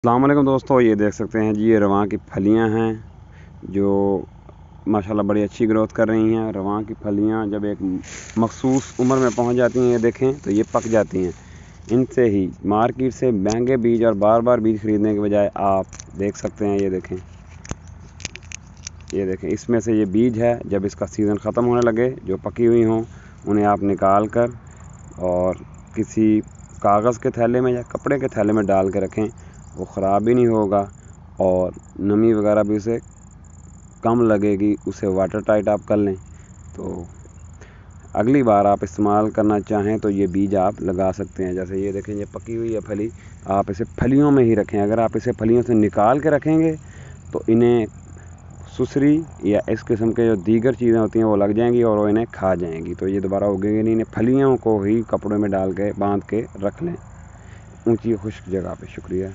अस्सलाम वालेकुम दोस्तों, ये देख सकते हैं जी, ये रवां की फलियां हैं जो माशाल्लाह बड़ी अच्छी ग्रोथ कर रही हैं। रवां की फलियां जब एक मखसूस उम्र में पहुंच जाती हैं, ये देखें तो ये पक जाती हैं। इनसे ही मार्केट से महंगे बीज और बार बार बीज खरीदने के बजाय आप देख सकते हैं, ये देखें इसमें से ये बीज है। जब इसका सीज़न ख़त्म होने लगे, जो पकी हुई हों, उन्हें आप निकाल कर और किसी कागज़ के थैले में या कपड़े के थैले में डाल के रखें। वो ख़राब भी नहीं होगा और नमी वगैरह भी उसे कम लगेगी। उसे वाटर टाइट आप कर लें तो अगली बार आप इस्तेमाल करना चाहें तो ये बीज आप लगा सकते हैं। जैसे ये देखें, ये पकी हुई है फली, आप इसे फलियों में ही रखें। अगर आप इसे फलियों से निकाल के रखेंगे तो इन्हें सुसरी या इस किस्म के जो दीगर चीज़ें होती हैं वो लग जाएंगी और वो इन्हें खा जाएंगी, तो ये दोबारा उगेंगे नहीं। इन्हें फलियों को ही कपड़ों में डाल के बांध के रख लें ऊंची खुश्क जगह पे। शुक्रिया।